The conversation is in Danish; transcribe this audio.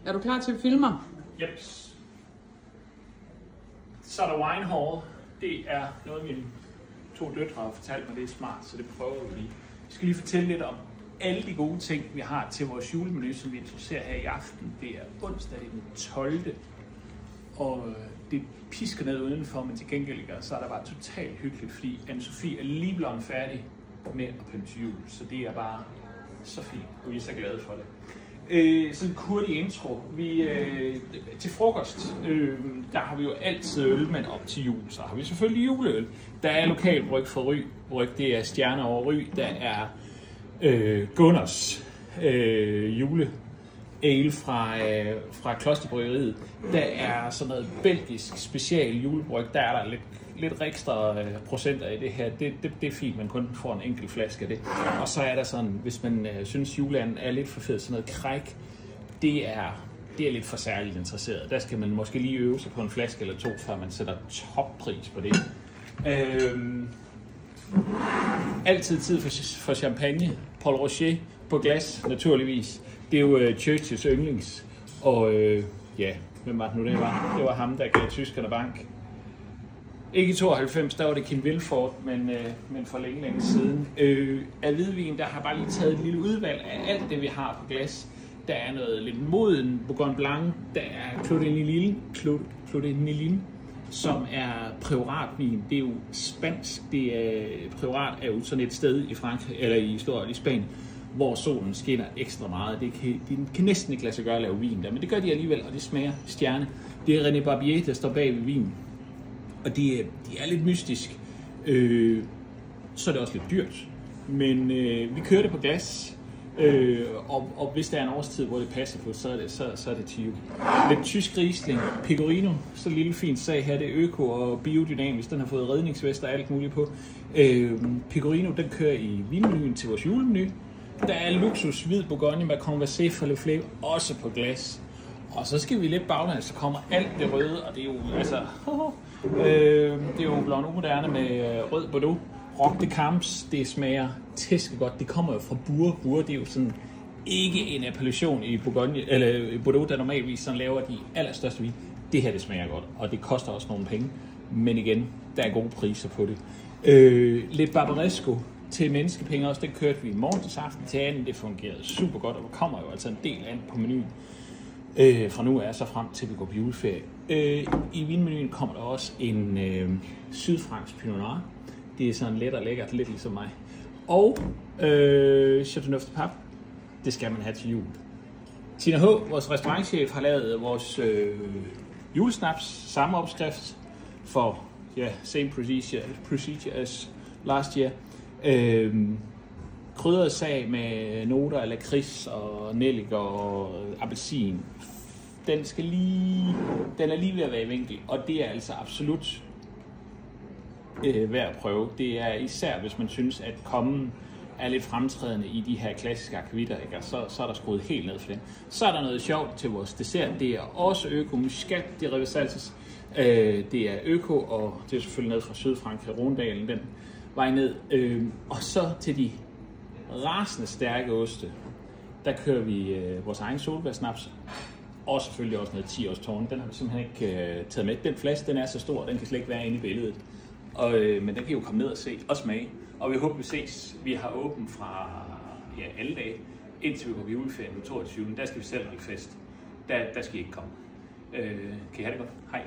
Er du klar til at filme? Yep. Så er der Wine Hall. Det er noget, mine 2 døtre har fortalt mig, det er smart, så det prøver vi lige. Jeg skal lige fortælle lidt om alle de gode ting, vi har til vores julemenu, som vi introducerer her i aften. Det er onsdag den 12. Og det pisker ned udenfor, men til gengæld så er der bare totalt hyggeligt, fordi Anne-Sophie er lige blevet færdig med at pynte til jul, så det er bare så fint, og vi er så glade for det. Sådan en hurtig intro. Til frokost, der har vi jo altid øl, men op til jul, så har vi selvfølgelig juleøl. Der er lokal bryg fra Ry. Bryg, det er Stjerner over Ry. Der er Gunners jule ale fra Klosterbryggeriet. Der er sådan noget belgisk special julebryg. Der er der lidt ekstra procenter i det her. Det er fint, man kun får en enkelt flaske af det. Og så er der sådan, hvis man synes juleanden er lidt for fed, sådan noget kræk, det er lidt for særligt interesseret. Der skal man måske lige øve sig på en flaske eller 2, før man sætter toppris på det. Altid tid for champagne. Paul Rocher på glas, naturligvis. Det er jo Churchills yndlings. Og hvem var det nu det var? Det var ham, der gav tyskerne bank. Ikke i 92, der var det Kim Wilford, men for længe siden. Af hvidvin, der har bare lige taget et lille udvalg af alt det, vi har på glas. Der er noget lidt moden Bourgogne Blanc, der er Clos de Nilin, som er prioratvin. Det er jo spansk. Priorat er jo sådan et sted i Frankrig, eller i Spanien, hvor solen skinner ekstra meget. De kan næsten ikke lade sig gøre at lave vin der, men det gør de alligevel, og det smager stjerne. Det er René Barbier, der står bag ved vinen. Og det er lidt mystisk. Så er det også lidt dyrt. Men vi kører det på glas. Og hvis der er en årstid, hvor det passer på, så er det til jul. Lidt tysk Riesling, Pecorino, så lille fint sag her, det er øko og biodynamisk, den har fået redningsvest og alt muligt på. Pecorino, den kører i vinmenuen til vores julemenu. Der er luksus hvid Bourgogne med Conversé fra Le Fleuve, også på glas. Og så skal vi lidt baglæns, så kommer alt det røde, og det er jo det er jo blond umoderne med rød Bordeaux. Roc de Camps, det smager tæskegodt. Det kommer jo fra Bure. Det er jo sådan ikke en appellation i Bourgogne, eller i Bordeaux, der normalvis sådan laver de allerstørste vin. Det her, det smager godt, og det koster også nogle penge. Men igen, der er gode priser på det. Lidt Barbaresco til menneskepenge også, den kørte vi i morgensaften til anden. Det fungerede super godt, og der kommer jo altså en del andet på menuen. Fra nu er så frem til vi går på juleferie. I vinmenuen kommer der også en sydfransk Pinot Noir. Det er sådan let og lækkert, lidt ligesom mig. Og Chateauneuf de Pape, det skal man have til jul. Tina H., vores restaurantchef, har lavet vores julesnaps, samme opskrift for same procedure as last year. Krydret sag med noter af lakrids og nellik og appelsin. Den er lige ved at være i vinkel, og det er altså absolut værd at prøve. Det er især, hvis man synes, at kommen er lidt fremtrædende i de her klassiske akvitter, så er der skruet helt ned for det. Så er der noget sjovt til vores dessert. Det er også øko muscat de reversalses. Det er øko, og det er selvfølgelig ned fra Sydfrankrig, Rondalen, den vej ned. Og så til de rasende stærke oste, der kører vi vores egen solbærsnaps, og selvfølgelig også noget 10 års tårn. Den har vi simpelthen ikke taget med. Den flaske, den er så stor, den kan slet ikke være inde i billedet. Men den kan jo komme ned og se og smage. Og vi håber, vi ses. Vi har åbent fra alle dage, indtil vi går på juleferien den 22. Der skal vi selv holde fest. Der skal I ikke komme. Kan I have det godt? Hej.